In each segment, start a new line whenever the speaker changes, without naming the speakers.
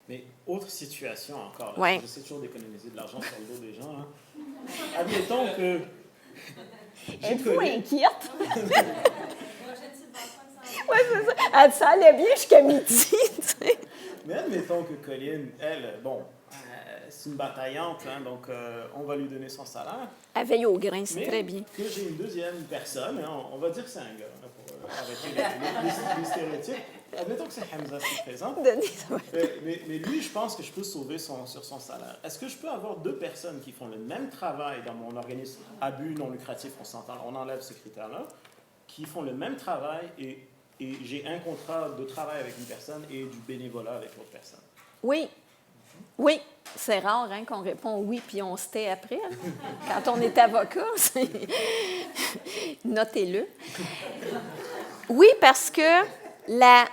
Mais autre situation encore, là,
Ouais.
j'essaie toujours d'économiser de l'argent sur le dos des gens. Hein. Admettons que...
Êtes-vous inquiète? Oui, c'est ça. Elle dit, ça allait bien jusqu'à midi, tu sais.
Mais admettons que Colline, elle, bon, c'est une bataillante, hein, donc on va lui donner son salaire.
Elle veille au grain, c'est
Mais
très bien.
que j'ai une deuxième personne, hein, on va dire que c'est un gars, hein, pour arrêter les stéréotypes. Admettons que c'est Hamza qui est présent. Mais lui, je pense que je peux sauver sur son salaire. Est-ce que je peux avoir deux personnes qui font le même travail dans mon organisme à but non lucratif, on s'entend, on enlève ce critère-là, qui font le même travail et j'ai un contrat de travail avec une personne et du bénévolat avec l'autre personne?
Oui. Oui. C'est rare hein, qu'on répond oui puis on se tait après. Hein. Quand on est avocat, notez-le. Oui, parce que la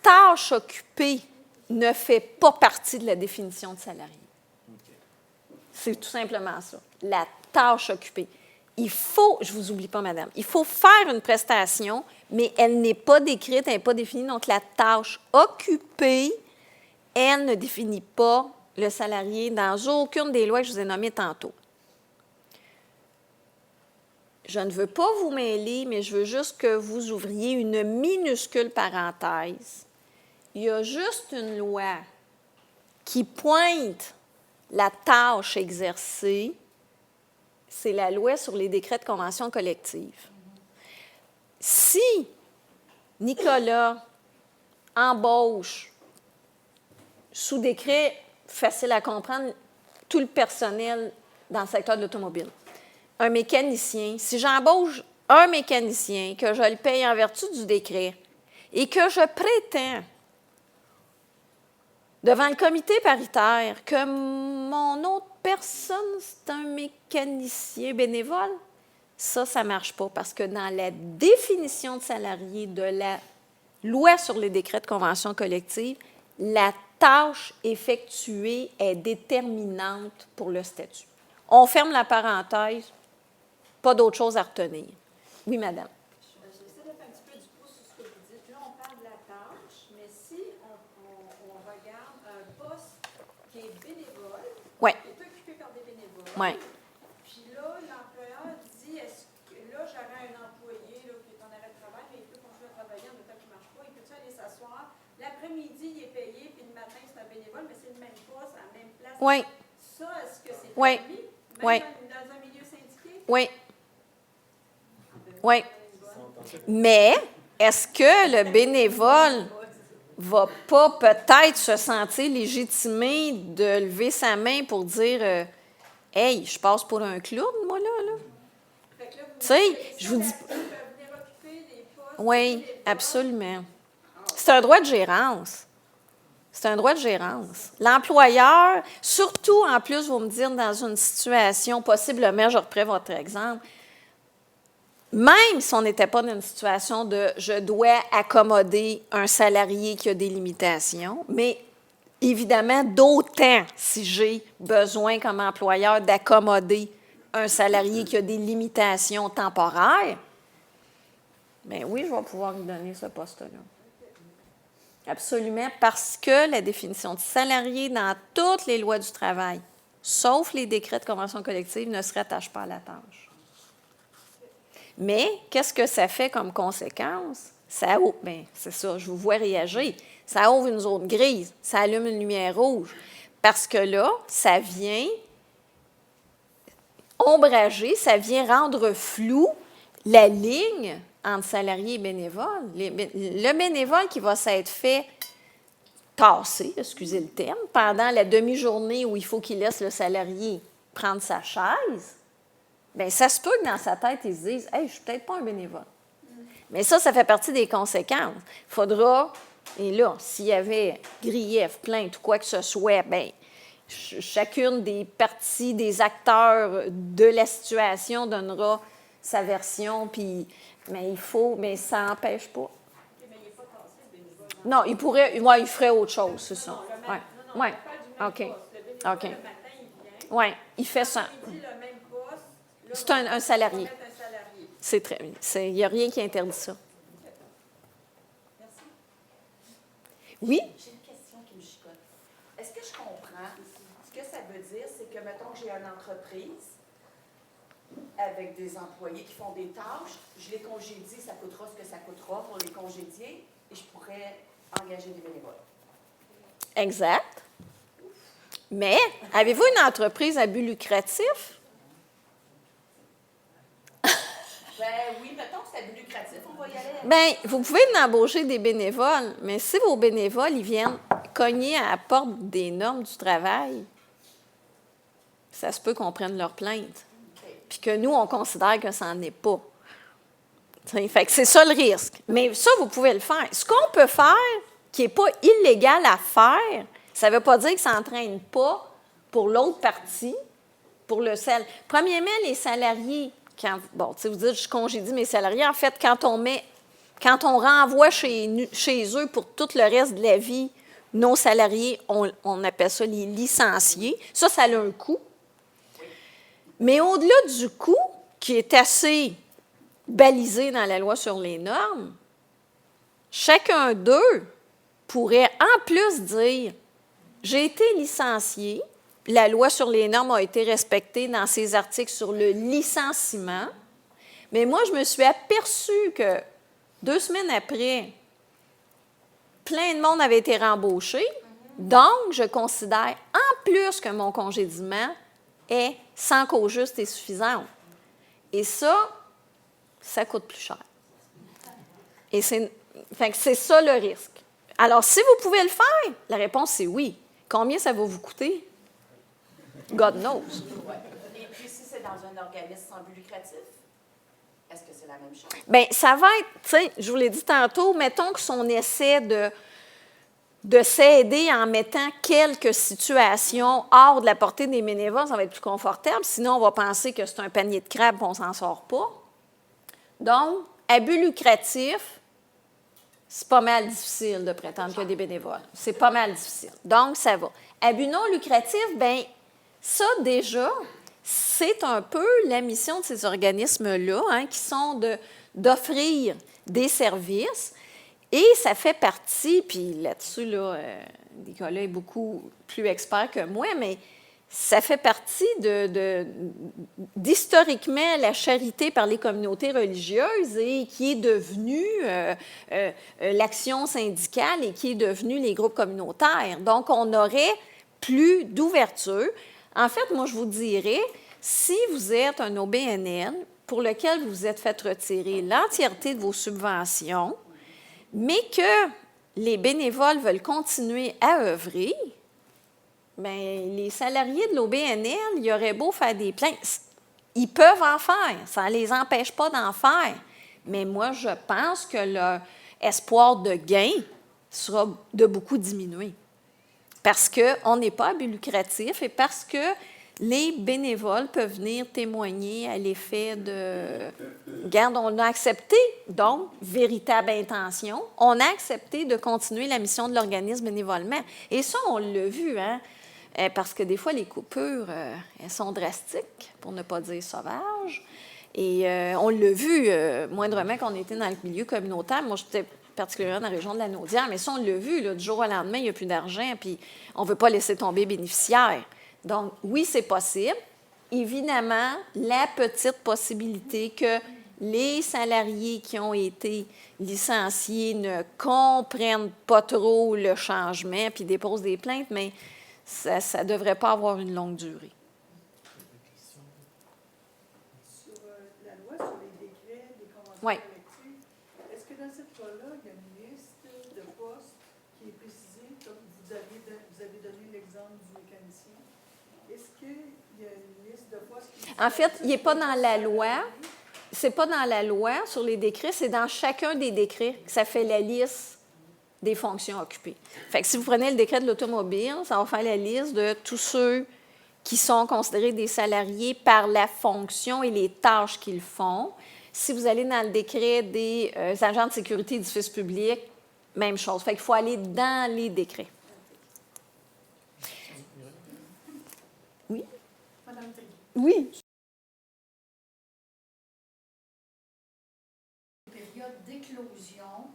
tâche occupée ne fait pas partie de la définition de salarié.
Okay.
C'est tout simplement ça. La tâche occupée. Il faut, je ne vous oublie pas, madame, il faut faire une prestation, mais elle n'est pas décrite, elle n'est pas définie. Donc, la tâche occupée, elle ne définit pas le salarié dans aucune des lois que je vous ai nommées tantôt. Je ne veux pas vous mêler, mais je veux juste que vous ouvriez une minuscule parenthèse. Il y a juste une loi qui pointe la tâche exercée, c'est la loi sur les décrets de convention collective. Si Nicolas embauche sous décret facile à comprendre tout le personnel dans le secteur de l'automobile, un mécanicien, si j'embauche un mécanicien, que je le paye en vertu du décret et que je prétends devant le comité paritaire que mon autre personne, c'est un mécanicien bénévole, ça ne marche pas parce que dans la définition de salarié de la loi sur les décrets de convention collective, la tâche effectuée est déterminante pour le statut. On ferme la parenthèse, pas d'autre chose à retenir. Oui, madame.
J'essaie de faire un petit peu du pouce sur ce que vous dites. Là, on parle de la tâche, mais si on regarde un poste qui est bénévole,
ouais.
qui est occupé par des bénévoles,
ouais.
puis là, l'employeur dit, est-ce que là, j'aurais un employé là, qui est en arrêt de travail, mais il peut continuer à travailler en même temps qu'il ne marche pas, il peut aller s'asseoir. L'après-midi, il est payé, puis le matin, c'est un bénévole, mais c'est le même poste, à la même place.
Oui.
Ça, est-ce que c'est
oui.
permis? Même
oui.
dans un milieu syndiqué?
Oui. Oui. Mais est-ce que le bénévole va pas peut-être se sentir légitimé de lever sa main pour dire hey, je passe pour un clown, moi, là? Tu sais, je vous dis. Oui, absolument. C'est un droit de gérance. C'est un droit de gérance. L'employeur, surtout en plus, vous me dire dans une situation, possiblement, je reprends votre exemple, même si on n'était pas dans une situation de je dois accommoder un salarié qui a des limitations, mais évidemment, d'autant si j'ai besoin comme employeur d'accommoder un salarié qui a des limitations temporaires, bien oui, je vais pouvoir lui donner ce poste-là. Absolument, parce que la définition de salarié dans toutes les lois du travail, sauf les décrets de convention collective, ne se rattache pas à la tâche. Mais qu'est-ce que ça fait comme conséquence? Ça ouvre, bien, c'est ça, je vous vois réagir. Ça ouvre une zone grise, ça allume une lumière rouge. Parce que là, ça vient ombrager, ça vient rendre flou la ligne entre salarié et bénévole. Le bénévole qui va s'être fait tasser, excusez le terme, pendant la demi-journée où il faut qu'il laisse le salarié prendre sa chaise, bien, ça se peut que dans sa tête, il se dise « Hey, je ne suis peut-être pas un bénévole. » Mais ça fait partie des conséquences. Il faudra, et là, s'il y avait grief, plainte ou quoi que ce soit, bien, chacune des parties, des acteurs de la situation donnera sa version, puis, mais ça n'empêche pas.
Mais il n'est pas tassé, le bénévole.
Non, il pourrait, ouais, il ferait autre chose, c'est ça. Oui, oui, OK. OK.
Le matin, il vient.
Oui, il fait ça.
L'après-midi, le même poste.
C'est un salarié.
Un salarié.
C'est très, il n'y a rien qui interdit ça.
Merci.
Oui?
J'ai une question qui me chicote. est-ce que je comprends? Ce que ça veut dire, c'est que, mettons que j'ai une entreprise avec des employés qui font des tâches, je les congédie, ça coûtera ce que ça coûtera pour les congédier, et je pourrais engager des bénévoles.
Exact. Mais, avez-vous une entreprise à but lucratif?
Oui, mettons que c'est à but lucratif, on va y aller.
Bien, vous pouvez embaucher des bénévoles, mais si vos bénévoles, ils viennent cogner à la porte des normes du travail, ça se peut qu'on prenne leur plainte. Puis que nous, on considère que ça n'en est pas. Fait que c'est ça le risque. Mais ça, vous pouvez le faire. Ce qu'on peut faire, qui n'est pas illégal à faire, ça ne veut pas dire que ça n'entraîne pas pour l'autre partie, pour le sel. Premièrement, les salariés, vous dites, je congédie mes salariés. En fait, quand on renvoie chez eux pour tout le reste de la vie, nos salariés, on appelle ça les licenciés. Ça a un coût. Mais au-delà du coût, qui est assez balisé dans la loi sur les normes, chacun d'eux pourrait en plus dire « J'ai été licencié, la loi sur les normes a été respectée dans ses articles sur le licenciement, mais moi, je me suis aperçue que 2 semaines après, plein de monde avait été rembauché, donc je considère en plus que mon congédiement est sans cause juste et suffisante. Et ça coûte plus cher. Et c'est ça le risque. Alors, si vous pouvez le faire, la réponse c'est oui. Combien ça va vous coûter? God knows.
Et puis, si c'est dans un organisme sans but lucratif, est-ce que c'est la même chose?
Bien, ça va être, tu sais, je vous l'ai dit tantôt, mettons que son essai de s'aider en mettant quelques situations hors de la portée des bénévoles, ça va être plus confortable. Sinon, on va penser que c'est un panier de crabes et on ne s'en sort pas. Donc, à but lucratif, c'est pas mal difficile de prétendre qu'il y a des bénévoles. C'est pas mal difficile. Donc, ça va. À but non lucratif, bien, ça, déjà, c'est un peu la mission de ces organismes-là, qui sont d'offrir des services. Et ça fait partie, puis là-dessus, Nicolas est beaucoup plus expert que moi, mais ça fait partie d'historiquement la charité par les communautés religieuses et qui est devenue l'action syndicale et qui est devenue les groupes communautaires. Donc, on aurait plus d'ouverture. En fait, moi, je vous dirais, si vous êtes un OBNL pour lequel vous vous êtes fait retirer l'entièreté de vos subventions, mais que les bénévoles veulent continuer à œuvrer, bien, les salariés de l'OBNL, il aurait beau faire des plaintes, ils peuvent en faire, ça ne les empêche pas d'en faire. Mais moi, je pense que leur espoir de gain sera de beaucoup diminué. Parce qu'on n'est pas à but lucratif et parce que les bénévoles peuvent venir témoigner à l'effet de « Regarde, on a accepté, donc, véritable intention, on a accepté de continuer la mission de l'organisme bénévolement. » Et ça, on l'a vu, parce que des fois, les coupures, elles sont drastiques, pour ne pas dire sauvages. Et on l'a vu, moindrement qu'on était dans le milieu communautaire. Moi, j'étais particulièrement dans la région de la Naudière, mais ça, on l'a vu, là, du jour au lendemain, il n'y a plus d'argent, puis on ne veut pas laisser tomber bénéficiaire. Donc, oui, c'est possible. Évidemment, la petite possibilité que les salariés qui ont été licenciés ne comprennent pas trop le changement puis déposent des plaintes, mais ça ne devrait pas avoir une longue durée.
Sur la loi sur les décrets, les conventions
Oui.
collectives, est-ce que dans cette loi-là, il y a une liste de postes qui est précisée, comme vous avez donné l'exemple du mécanicien? Est-ce qu'il y a une liste de postes qui...
En fait, il n'est pas dans la loi. C'est pas dans la loi sur les décrets, c'est dans chacun des décrets que ça fait la liste des fonctions occupées. Fait que si vous prenez le décret de l'automobile, ça va faire la liste de tous ceux qui sont considérés des salariés par la fonction et les tâches qu'ils font. Si vous allez dans le décret des agents de sécurité d'édifices publics, même chose. Fait qu'il faut aller dans les décrets. Oui?
Madame Tegui.
Oui.
Période d'éclosion,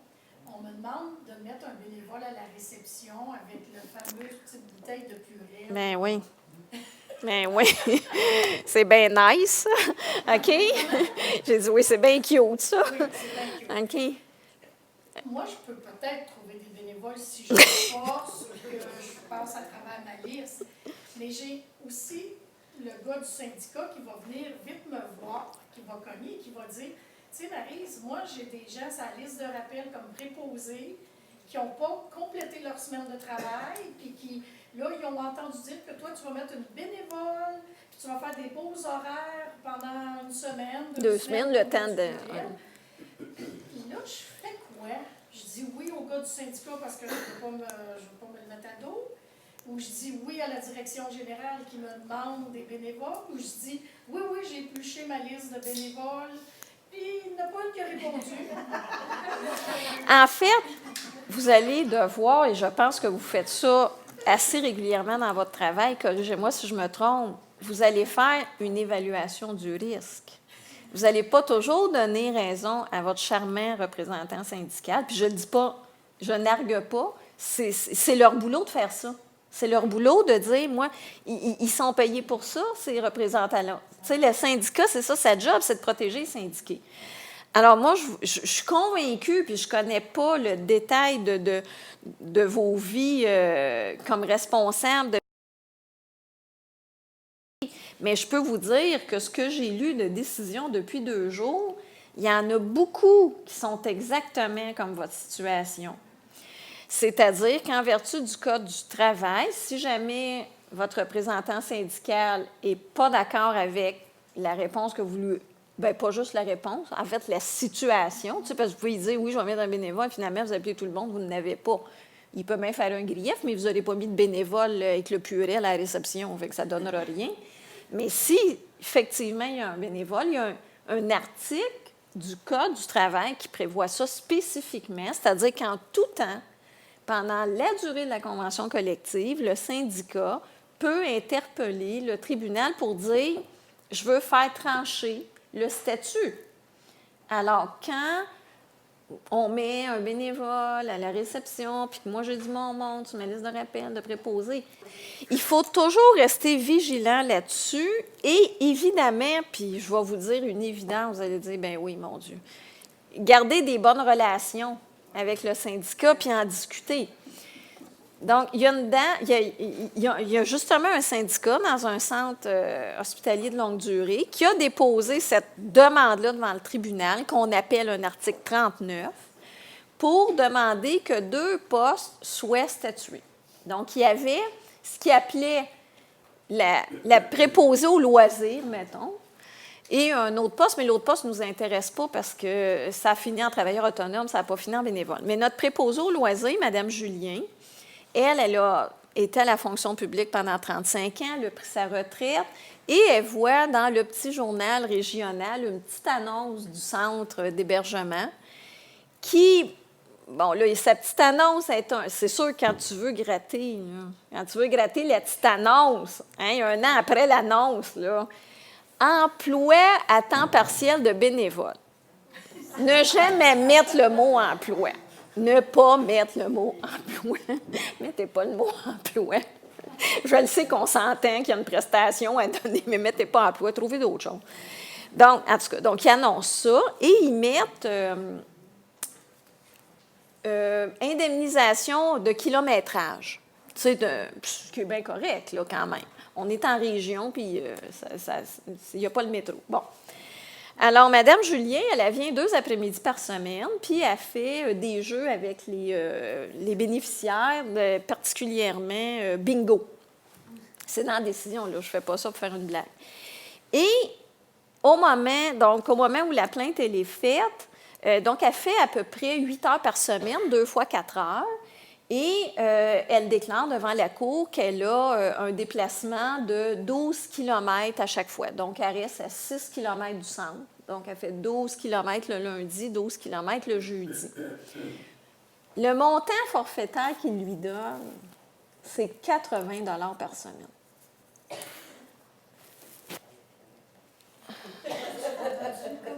On me demande de mettre un bénévole à la réception avec le fameux petite bouteille de purée.
Ben oui. Ben oui. C'est bien nice, OK? J'ai dit oui, c'est bien cute, ça.
Oui, c'est bien cute.
OK.
Moi, je peux peut-être trouver des bénévoles si je force, que je passe à travers ma liste. Mais j'ai aussi le gars du syndicat qui va venir vite me voir, qui va cogner, qui va dire, tu sais, Maryse, moi, j'ai des gens sur la liste de rappel comme préposés qui n'ont pas complété leur semaine de travail, puis qui, là, ils ont entendu dire que toi, tu vas mettre une bénévole, puis tu vas faire des beaux horaires pendant une semaine,
deux semaines, le temps de...
Puis là, je fais quoi? Je dis oui au gars du syndicat parce que je ne veux pas me le mettre à dos. Ou je dis oui à la direction générale qui me demande des bénévoles. Ou je dis oui, j'ai épluché ma liste de bénévoles. Puis il n'y en a pas un qui a répondu.
En fait, vous allez devoir, et je pense que vous faites ça assez régulièrement dans votre travail, corrigez-moi si je me trompe, vous allez faire une évaluation du risque. Vous n'allez pas toujours donner raison à votre charmant représentant syndical. Puis je ne le dis pas, je n'argue pas, c'est leur boulot de faire ça. C'est leur boulot de dire, moi, ils sont payés pour ça, ces représentants-là. Tu sais, le syndicat, c'est ça, sa job, c'est de protéger les syndiqués. Alors moi, je suis convaincue, puis je ne connais pas le détail de vos vies comme responsable. Mais je peux vous dire que ce que j'ai lu de décisions depuis 2 jours, il y en a beaucoup qui sont exactement comme votre situation. C'est-à-dire qu'en vertu du Code du travail, si jamais votre représentant syndical n'est pas d'accord avec la réponse que vous lui... Bien, pas juste la réponse, en fait, la situation. Tu sais, parce que vous pouvez dire, oui, je vais mettre un bénévole, finalement, vous appelez tout le monde, vous n'avez pas. Il peut même faire un grief, mais vous n'aurez pas mis de bénévole avec le purée à la réception, fait que ça ne donnera rien. Mais si, effectivement, il y a un bénévole, il y a un article du Code du travail qui prévoit ça spécifiquement, c'est-à-dire qu'en tout temps, pendant la durée de la convention collective, le syndicat peut interpeller le tribunal pour dire « je veux faire trancher le statut ». Alors, quand on met un bénévole à la réception, puis que moi, j'ai dit mon monde sur ma liste de rappel, de préposés, il faut toujours rester vigilant là-dessus. Et évidemment, puis je vais vous dire une évidence, vous allez dire, ben oui, mon Dieu, garder des bonnes relations avec le syndicat, puis en discuter. Donc, il y a justement un syndicat dans un centre hospitalier de longue durée qui a déposé cette demande-là devant le tribunal, qu'on appelle un article 39, pour demander que 2 postes soient statués. Donc, il y avait ce qu'il appelait la préposée au loisir, mettons, et un autre poste, mais l'autre poste ne nous intéresse pas parce que ça a fini en travailleur autonome, ça n'a pas fini en bénévole. Mais notre préposée au loisir, Mme Julien, elle a été à la fonction publique pendant 35 ans, elle a pris sa retraite et elle voit dans le petit journal régional une petite annonce du centre d'hébergement qui, bon, là, sa petite annonce, c'est sûr quand tu veux gratter, là, quand tu veux gratter la petite annonce, hein, 1 an après l'annonce, là, emploi à temps partiel de bénévole. Ne jamais mettre le mot emploi. Ne pas mettre le mot emploi. Mettez pas le mot emploi. Je le sais qu'on s'entend qu'il y a une prestation à donner, mais mettez pas emploi, trouvez d'autres choses. Donc, en tout cas, donc, ils annoncent ça et ils mettent indemnisation de kilométrage. Tu sais, ce qui est bien correct, là, quand même. On est en région, puis il n'y a pas le métro. Bon. Alors, Mme Julien, elle vient 2 après-midi par semaine, puis elle fait des jeux avec les bénéficiaires, particulièrement bingo. C'est dans la décision, là, je ne fais pas ça pour faire une blague. Et au moment où la plainte elle est faite, donc elle fait à peu près 8 heures par semaine, 2 fois 4 heures, et elle déclare devant la cour qu'elle a un déplacement de 12 km à chaque fois. Donc, elle reste à 6 km du centre. Donc, elle fait 12 km le lundi, 12 km le jeudi. Le montant forfaitaire qu'il lui donne, c'est 80 $ par semaine.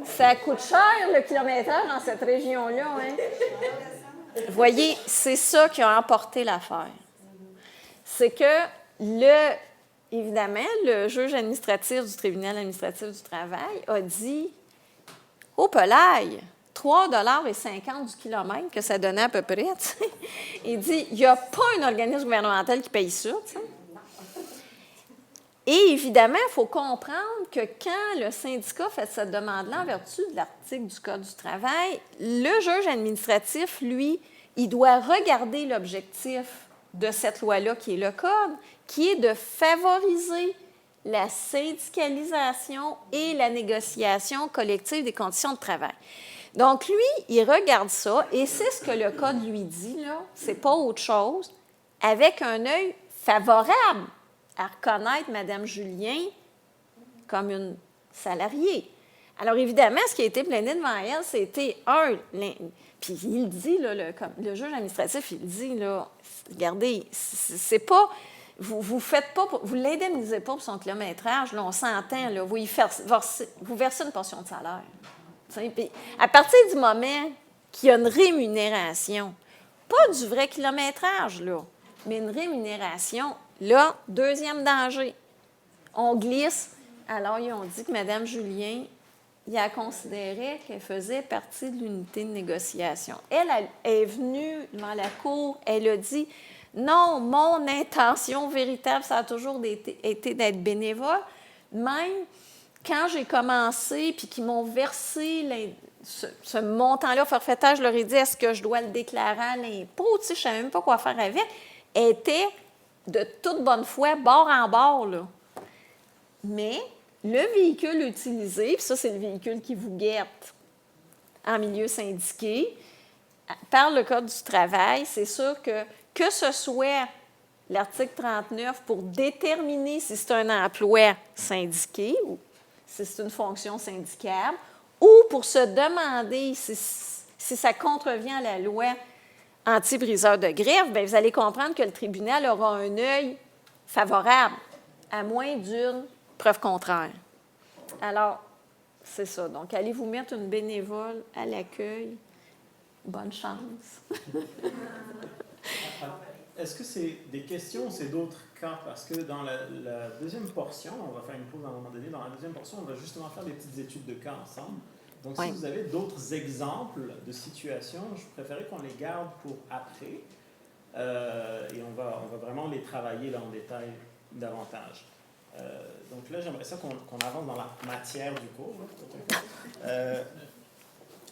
Ça coûte cher, le kilomètre dans cette région-là, hein? Vous voyez, c'est ça qui a emporté l'affaire. C'est que, évidemment, le juge administratif du tribunal administratif du travail a dit « Oh, pelaille, 3,50 du kilomètre que ça donnait à peu près. » Il dit « Il n'y a pas un organisme gouvernemental qui paye ça. » Et évidemment, il faut comprendre que quand le syndicat fait cette demande-là en vertu de l'article du Code du travail, le juge administratif, lui, il doit regarder l'objectif de cette loi-là, qui est le Code, qui est de favoriser la syndicalisation et la négociation collective des conditions de travail. Donc, lui, il regarde ça, et c'est ce que le Code lui dit, là, c'est pas autre chose, avec un œil favorable à reconnaître Mme Julien comme une salariée. Alors, évidemment, ce qui a été plaidé devant elle, c'était puis il dit, là, le juge administratif, il dit, là, regardez, c'est pas, vous faites pas, vous l'indemnisez pas pour son kilométrage, là, on s'entend, là, vous versez une portion de salaire. Puis, à partir du moment qu'il y a une rémunération, pas du vrai kilométrage, là, mais une rémunération, là, deuxième danger, on glisse. Alors, ils ont dit que Mme Julien, il a considéré qu'elle faisait partie de l'unité de négociation. Elle est venue devant la cour, elle a dit « Non, mon intention véritable, ça a toujours été d'être bénévole. Même quand j'ai commencé, puis qu'ils m'ont versé ce montant-là, forfaitaire, je leur ai dit « Est-ce que je dois le déclarer à l'impôt? » Tu sais, je ne savais même pas quoi faire avec. Elle était de toute bonne foi, bord en bord, là. Mais le véhicule utilisé, puis ça, c'est le véhicule qui vous guette en milieu syndiqué, par le Code du travail, c'est sûr que ce soit l'article 39 pour déterminer si c'est un emploi syndiqué ou si c'est une fonction syndicable, ou pour se demander si ça contrevient à la loi anti-briseur de grève, bien, vous allez comprendre que le tribunal aura un œil favorable, à moins d'une preuve contraire. Alors, c'est ça. Donc, allez vous mettre une bénévole à l'accueil. Bonne chance.
Est-ce que c'est des questions ou c'est d'autres cas? Parce que dans la deuxième portion, on va faire une pause à un moment donné, dans la deuxième portion, on va justement faire des petites études de cas ensemble. Donc, si vous avez d'autres exemples de situations, je préférais qu'on les garde pour après. Et on va vraiment les travailler là, en détail davantage. Donc là, j'aimerais ça qu'on avance dans la matière du cours.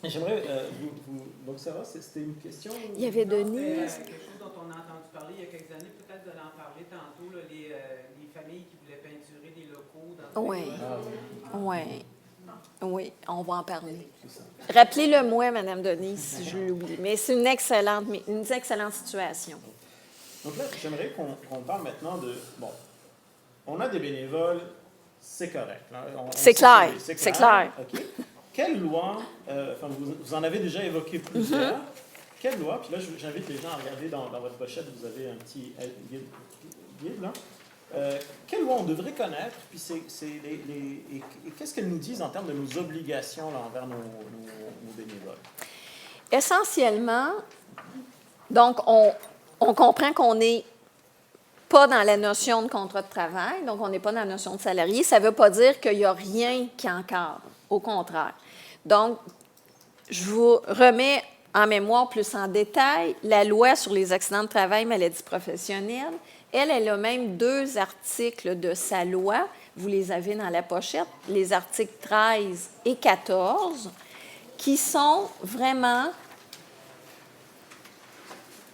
J'aimerais donc ça va, c'était une question?
Il y avait Denis.
C'est quelque chose dont on a entendu parler il y a quelques années, peut-être de l'en parler tantôt, là, les familles qui voulaient peinturer des locaux dans
Oui, on va en parler. Rappelez-le-moi, Mme Denis, si je l'oublie. Mais c'est une excellente situation.
Donc là, j'aimerais qu'on parle maintenant de... Bon, on a des bénévoles, c'est correct.
C'est clair, c'est clair.
OK. Quelle loi, vous en avez déjà évoqué plusieurs, quelle loi, puis là, j'invite les gens à regarder dans votre pochette, vous avez un petit guide là. Quelle loi on devrait connaître, puis et qu'est-ce qu'elles nous disent en termes de nos obligations là, envers nos bénévoles?
Essentiellement, donc, on comprend qu'on n'est pas dans la notion de contrat de travail, donc on n'est pas dans la notion de salarié. Ça ne veut pas dire qu'il n'y a rien qui encadre, au contraire. Donc, je vous remets en mémoire plus en détail la loi sur les accidents de travail, maladies professionnelles. Elle a même 2 articles de sa loi. Vous les avez dans la pochette, les articles 13 et 14, qui sont vraiment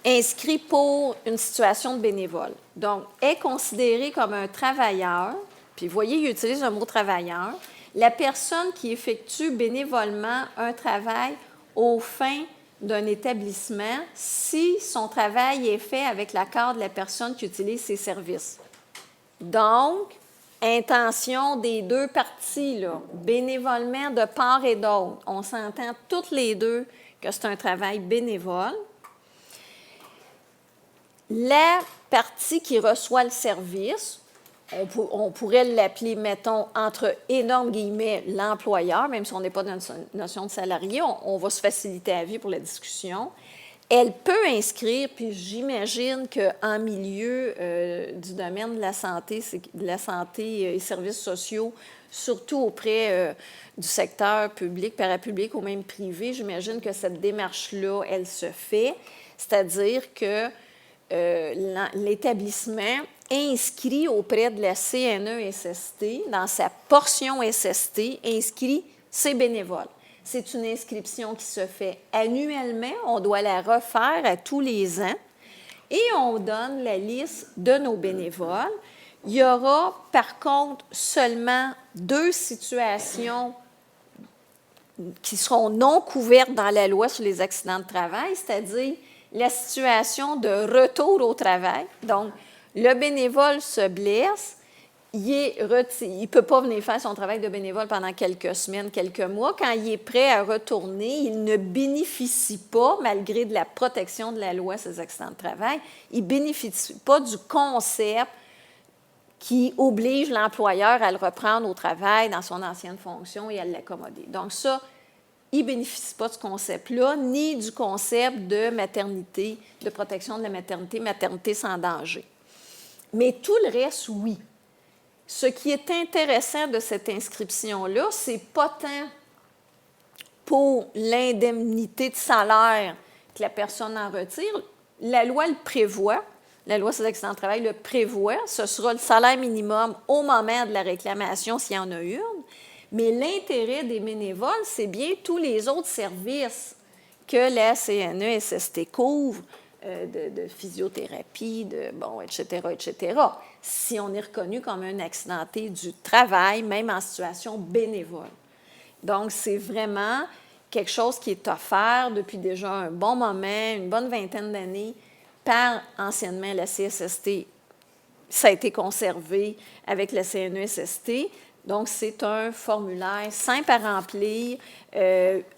inscrits pour une situation de bénévole. Donc, est considéré comme un travailleur, puis vous voyez, il utilise le mot travailleur, la personne qui effectue bénévolement un travail aux fins d'un établissement si son travail est fait avec l'accord de la personne qui utilise ses services. Donc, intention des 2 parties, là, bénévolement de part et d'autre. On s'entend toutes les deux que c'est un travail bénévole. La partie qui reçoit le service, on pourrait l'appeler, mettons, entre énormes guillemets, l'employeur, même si on n'est pas dans une notion de salarié, on va se faciliter la vie pour la discussion. elle peut inscrire, puis j'imagine qu'en milieu du domaine de la santé et services sociaux, surtout auprès du secteur public, parapublic ou même privé, j'imagine que cette démarche-là, elle se fait. C'est-à-dire que l'établissement inscrit auprès de la CNESST, dans sa portion SST, inscrit ses bénévoles. C'est une inscription qui se fait annuellement. On doit la refaire à tous les ans. Et on donne la liste de nos bénévoles. Il y aura, par contre, seulement 2 situations qui seront non couvertes dans la loi sur les accidents de travail, c'est-à-dire la situation de retour au travail. Donc, le bénévole se blesse, il ne peut pas venir faire son travail de bénévole pendant quelques semaines, quelques mois. Quand il est prêt à retourner, il ne bénéficie pas, malgré de la protection de la loi sur les accidents de travail, il ne bénéficie pas du concept qui oblige l'employeur à le reprendre au travail dans son ancienne fonction et à l'accommoder. Donc ça, il ne bénéficie pas de ce concept-là, ni du concept de maternité, de protection de la maternité sans danger. Mais tout le reste, oui. Ce qui est intéressant de cette inscription-là, c'est pas tant pour l'indemnité de salaire que la personne en retire. La loi le prévoit. La loi sur l'accident de travail le prévoit. Ce sera le salaire minimum au moment de la réclamation s'il y en a une. Mais l'intérêt des bénévoles, c'est bien tous les autres services que la CNESST couvre, de physiothérapie, etc. Si on est reconnu comme un accidenté du travail, même en situation bénévole. Donc, c'est vraiment quelque chose qui est offert depuis déjà un bon moment, une bonne vingtaine d'années, par anciennement la CSST. Ça a été conservé avec la CNESST. Donc, c'est un formulaire simple à remplir.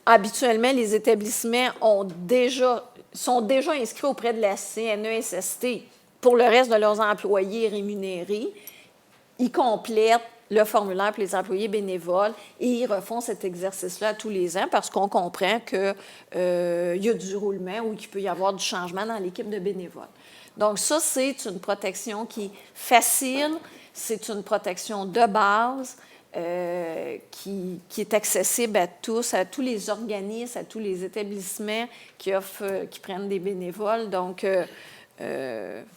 Habituellement, les établissements sont déjà inscrits auprès de la CNESST pour le reste de leurs employés rémunérés. Ils complètent le formulaire pour les employés bénévoles et ils refont cet exercice-là tous les ans parce qu'on comprend qu'il y a du roulement ou qu'il peut y avoir du changement dans l'équipe de bénévoles. Donc, ça, c'est une protection qui est facile, c'est une protection de base qui est accessible à tous les organismes, à tous les établissements qui prennent des bénévoles. Donc,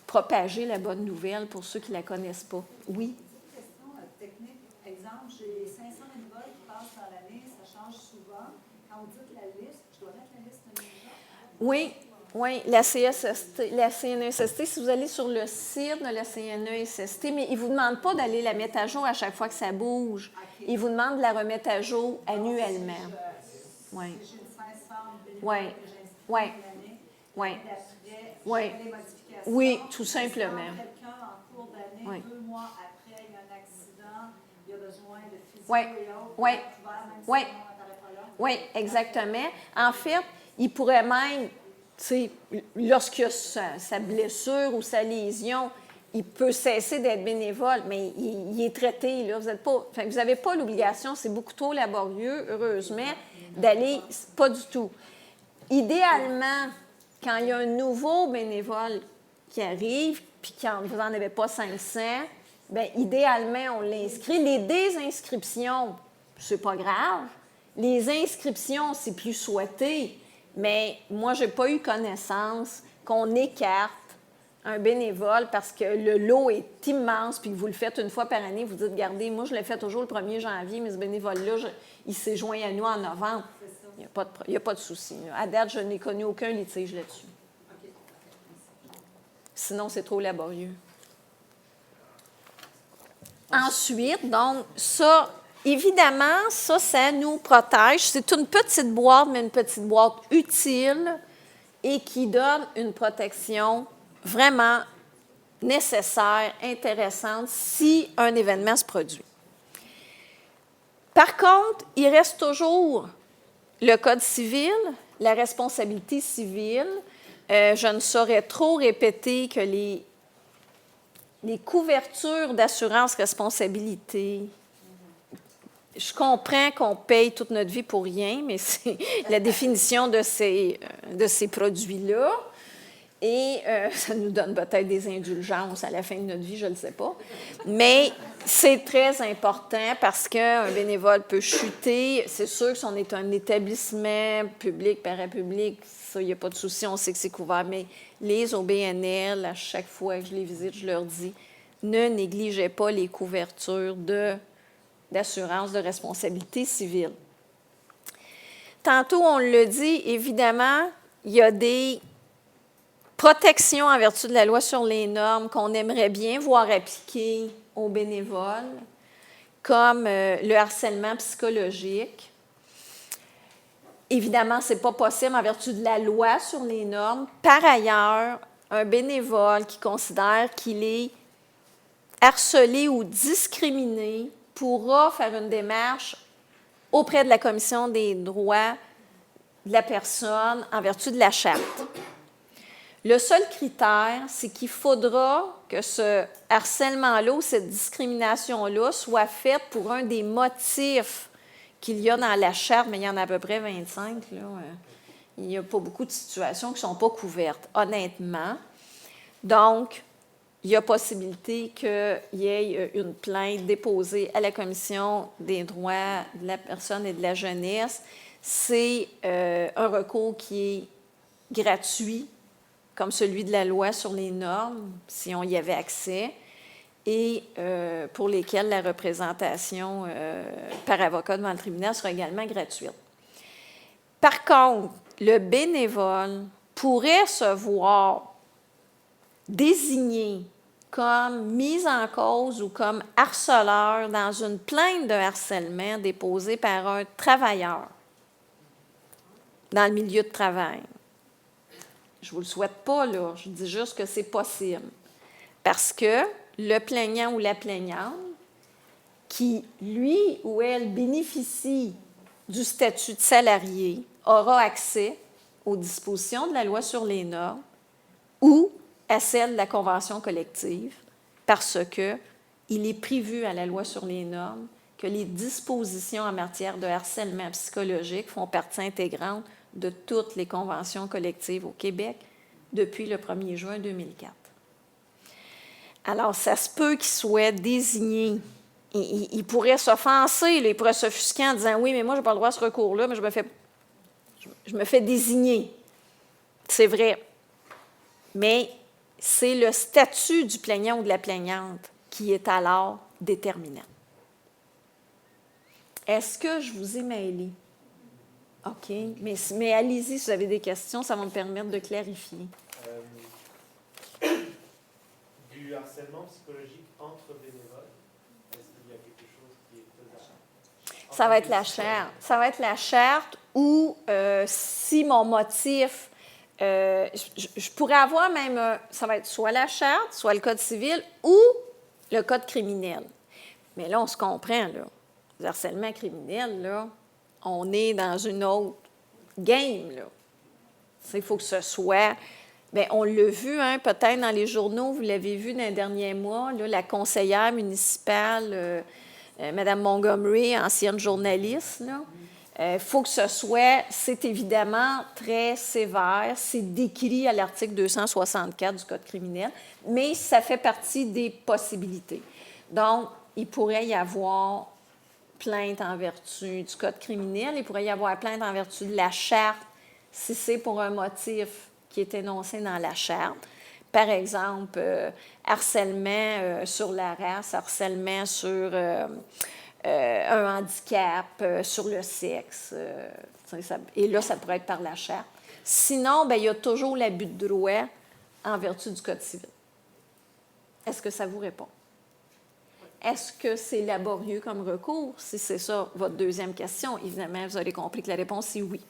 propager la bonne nouvelle pour ceux qui ne la connaissent pas. Oui?
Question technique. Exemple, j'ai 500 bénévoles qui passent dans l'année, ça change souvent. Quand vous dites la liste, je dois mettre la liste de bénévoles?
Oui, la CNESST, si vous allez sur le site de la CNESST, mais ils ne vous demandent pas d'aller la mettre à jour à chaque fois que ça bouge. Okay. Ils vous demandent de la remettre à jour annuellement.
Si j'ai 500 bénévoles
que
j'inscris l'année, après, les modifications.
Oui, tout simplement.
Quelqu'un en cours d'année, 2 mois après, il y a un accident, il y a besoin de physio et autres. Oui, exactement. En fait, il pourrait même, lorsqu'il y a sa blessure ou sa lésion, il peut cesser d'être bénévole, mais il est traité. Là. Vous n'avez pas l'obligation, c'est beaucoup trop laborieux, heureusement, d'aller, pas du tout. Idéalement, quand il y a un nouveau bénévole qui arrive, puis quand vous n'en avez pas 500, bien, idéalement, on l'inscrit. Les désinscriptions, c'est pas grave. Les inscriptions, c'est plus souhaité. Mais moi, je n'ai pas eu connaissance qu'on écarte un bénévole parce que le lot est immense, puis que vous le faites une fois par année, vous dites, regardez, moi, je le fais toujours le 1er janvier, mais ce bénévole-là, il s'est joint à nous en novembre. Il n'y a pas de souci. À date, je n'ai connu aucun litige là-dessus. Sinon, c'est trop laborieux. Ensuite, donc, ça, évidemment, ça nous protège. C'est une petite boîte, mais une petite boîte utile et qui donne une protection vraiment nécessaire, intéressante, si un événement se produit. Par contre, il reste toujours le Code civil, la responsabilité civile. Je ne saurais trop répéter que les couvertures d'assurance responsabilité
je comprends qu'on paye toute notre vie pour rien, mais c'est la définition de ces produits-là. Et ça nous donne peut-être des indulgences à la fin de notre vie, je ne le sais pas. Mais c'est très important parce qu'un bénévole peut chuter. C'est sûr que si on est un établissement public, parapublic, ça, il n'y a pas de souci, on sait que c'est couvert. Mais les OBNL, à chaque fois que je les visite, je leur dis, ne négligez pas les couvertures d'assurance de responsabilité civile. Tantôt, on l'a dit, évidemment, il y a des protections en vertu de la loi sur les normes qu'on aimerait bien voir appliquées aux bénévoles, comme le harcèlement psychologique. Évidemment, ce n'est pas possible en vertu de la loi sur les normes. Par ailleurs, un bénévole qui considère qu'il est harcelé ou discriminé pourra faire une démarche auprès de la Commission des droits de la personne en vertu de la charte. Le seul critère, c'est qu'il faudra que ce harcèlement-là ou cette discrimination-là soit faite pour un des motifs qu'il y a dans la charte, mais il y en a à peu près 25. Là. Il n'y a pas beaucoup de situations qui ne sont pas couvertes, honnêtement. Donc, il y a possibilité qu'il y ait une plainte déposée à la Commission des droits de la personne et de la jeunesse. C'est un recours qui est gratuit, comme celui de la loi sur les normes, si on y avait accès, et pour lesquels la représentation par avocat devant le tribunal sera également gratuite. Par contre, le bénévole pourrait se voir désigné comme mis en cause ou comme harceleur dans une plainte de harcèlement déposée par un travailleur dans le milieu de travail. Je ne vous le souhaite pas, là. Je dis juste que c'est possible. Parce que le plaignant ou la plaignante qui, lui ou elle, bénéficie du statut de salarié aura accès aux dispositions de la loi sur les normes ou à celle de la convention collective parce qu'il est prévu à la loi sur les normes que les dispositions en matière de harcèlement psychologique font partie intégrante de toutes les conventions collectives au Québec depuis le 1er juin 2004. Alors, ça se peut qu'il soit désigné. Il pourrait s'offenser, il pourrait s'offusquer en disant « Oui, mais moi, je n'ai pas le droit à ce recours-là, mais je me fais désigner. » C'est vrai. Mais c'est le statut du plaignant ou de la plaignante qui est alors déterminant. Est-ce que je vous ai mêlé? OK. Mais allez-y si vous avez des questions, ça va me permettre de clarifier.
Du harcèlement psychologique entre bénévoles, est-ce qu'il y a quelque chose qui est faisable?
Ça va être la charte. Ça va être la charte ou si mon motif... je pourrais avoir même... ça va être soit la charte, soit le code civil ou le code criminel. Mais là, on se comprend, là. Le harcèlement criminel, là, on est dans une autre game, là. Il faut que ce soit... Bien, on l'a vu, hein, peut-être dans les journaux, vous l'avez vu dans les derniers mois, là, la conseillère municipale, Mme Montgomery, ancienne journaliste, là. Faut que ce soit... C'est évidemment très sévère, c'est décrit à l'article 264 du Code criminel, mais ça fait partie des possibilités. Donc, il pourrait y avoir plainte en vertu du Code criminel, il pourrait y avoir plainte en vertu de la charte, si c'est pour un motif qui est énoncé dans la charte. Par exemple, harcèlement sur la race, harcèlement sur un handicap, sur le sexe. Et là, ça pourrait être par la charte. Sinon, bien, il y a toujours l'abus de droit en vertu du Code civil. Est-ce que ça vous répond? Est-ce que c'est laborieux comme recours? Si c'est ça, votre deuxième question, évidemment, vous avez compris que la réponse est oui.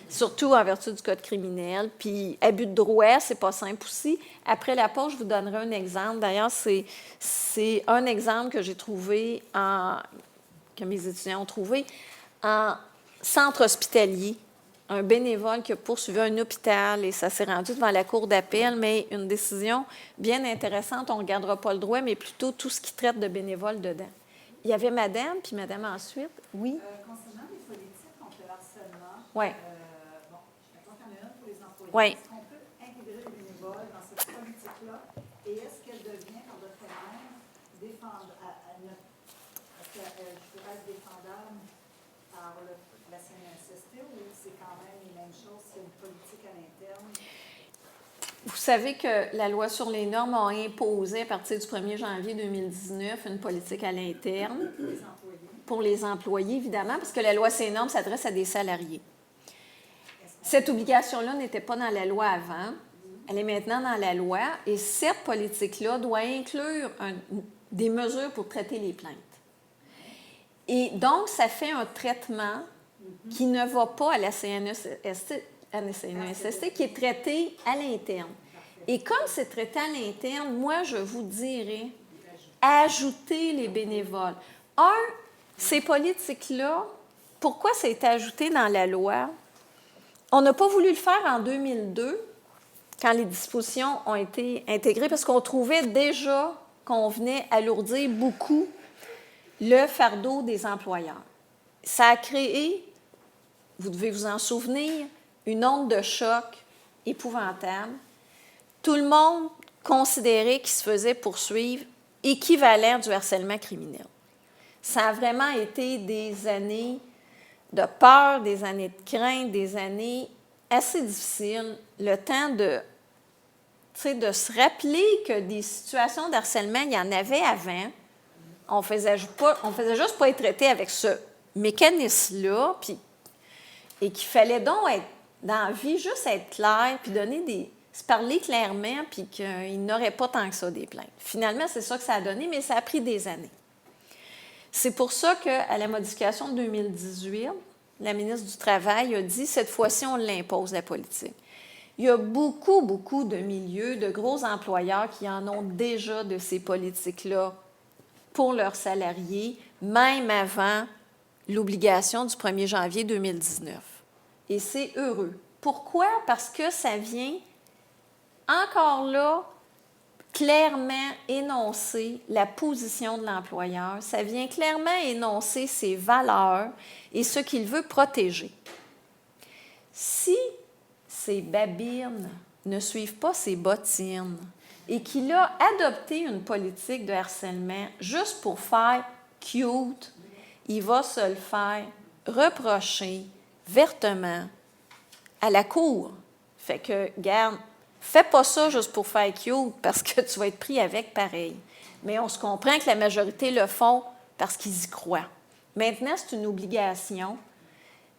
Surtout en vertu du Code criminel. Puis, abus de droit, c'est pas simple aussi. Après la pause, je vous donnerai un exemple. D'ailleurs, c'est un exemple que j'ai trouvé, que mes étudiants ont trouvé, en centre hospitalier. Un bénévole qui a poursuivi un hôpital et ça s'est rendu devant la cour d'appel, mais une décision bien intéressante. On ne regardera pas le droit, mais plutôt tout ce qui traite de bénévoles dedans. il y avait madame, puis madame ensuite. Oui?
Concernant les politiques contre le harcèlement,
Oui.
bon, je pense qu'il y en a un pour les employés.
Oui.
Est-ce qu'on peut intégrer les bénévoles dans cette politique-là? Et est-ce qu'elle devient, par votre même, défendable, est-ce qu'elle pourrait être défendable par la CNSST ou c'est quand même les mêmes choses, c'est une politique à l'interne?
Vous savez que la loi sur les normes a imposé à partir du 1er janvier 2019 une politique à l'interne pour les employés, évidemment, parce que la loi sur les normes s'adresse à des salariés. Cette obligation-là n'était pas dans la loi avant. Elle est maintenant dans la loi et cette politique-là doit inclure des mesures pour traiter les plaintes. Et donc, ça fait un traitement qui ne va pas à la CNESST, qui est traité à l'interne. Et comme c'est traité à l'interne, moi, je vous dirais, ajoutez les bénévoles. Ces politiques-là, pourquoi ça a été ajouté dans la loi? On n'a pas voulu le faire en 2002, quand les dispositions ont été intégrées, parce qu'on trouvait déjà qu'on venait alourdir beaucoup le fardeau des employeurs. Ça a créé, vous devez vous en souvenir, une onde de choc épouvantable. Tout le monde considérait qu'il se faisait poursuivre équivalent du harcèlement criminel. Ça a vraiment été des années de peur, des années de crainte, des années assez difficiles, le temps de se rappeler que des situations de harcèlement, il y en avait avant. On faisait juste pas être traité avec ce mécanisme-là, et qu'il fallait donc être dans la vie, juste être clair, puis se parler clairement, puis qu'il n'aurait pas tant que ça des plaintes. Finalement, c'est ça que ça a donné, mais ça a pris des années. C'est pour ça qu'à la modification de 2018, la ministre du Travail a dit, cette fois-ci, on l'impose, la politique. Il y a beaucoup, beaucoup de milieux, de gros employeurs qui en ont déjà de ces politiques-là pour leurs salariés, même avant l'obligation du 1er janvier 2019. Et c'est heureux. Pourquoi? Parce que ça vient, encore là, clairement énoncer la position de l'employeur. Ça vient clairement énoncer ses valeurs et ce qu'il veut protéger. Si ces babines ne suivent pas ses bottines et qu'il a adopté une politique de harcèlement juste pour faire cute, il va se le faire reprocher vertement à la cour. Fait que, garde, fais pas ça juste pour faire cute, parce que tu vas être pris avec pareil. Mais on se comprend que la majorité le font parce qu'ils y croient. Maintenant, c'est une obligation.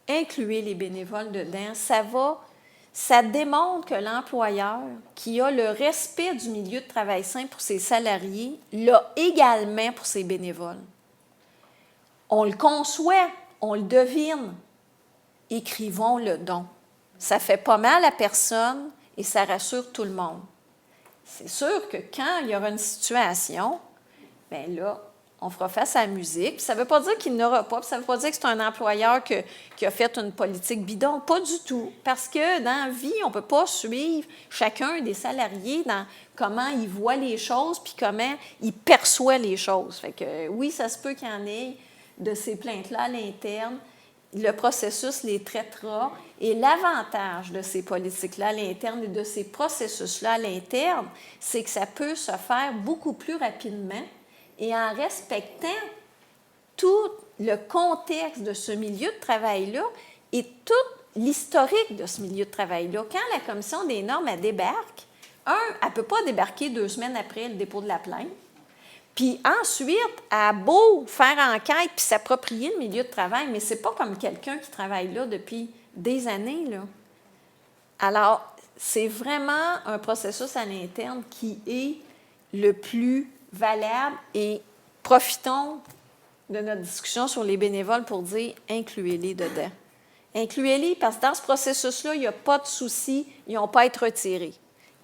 Incluez les bénévoles dedans. Ça démontre que l'employeur, qui a le respect du milieu de travail sain pour ses salariés, l'a également pour ses bénévoles. On le conçoit, on le devine. Écrivons-le donc. Ça fait pas mal à personne et ça rassure tout le monde. C'est sûr que quand il y aura une situation, bien là, on fera face à la musique. Ça ne veut pas dire qu'il n'aura pas, ça ne veut pas dire que c'est un employeur qui a fait une politique bidon. Pas du tout. Parce que dans la vie, on ne peut pas suivre chacun des salariés dans comment il voit les choses puis comment il perçoit les choses. Fait que oui, ça se peut qu'il y en ait de ces plaintes-là à l'interne. Le processus les traitera. Et l'avantage de ces politiques-là à l'interne et de ces processus-là à l'interne, c'est que ça peut se faire beaucoup plus rapidement et en respectant tout le contexte de ce milieu de travail-là et tout l'historique de ce milieu de travail-là. Quand la commission des normes, elle débarque, elle ne peut pas débarquer 2 semaines après le dépôt de la plainte. Puis ensuite, elle a beau faire enquête puis s'approprier le milieu de travail, mais ce n'est pas comme quelqu'un qui travaille là depuis des années, là. Alors, c'est vraiment un processus à l'interne qui est le plus valable et profitons de notre discussion sur les bénévoles pour dire incluez-les dedans. Incluez-les parce que dans ce processus-là, il n'y a pas de souci, ils n'ont pas à être retirés.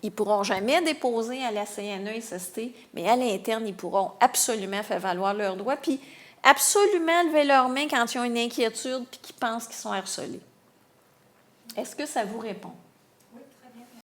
Ils ne pourront jamais déposer à la CNESST, mais à l'interne, ils pourront absolument faire valoir leurs droits, puis absolument lever leurs mains quand ils ont une inquiétude puis qu'ils pensent qu'ils sont harcelés. Est-ce que ça vous répond?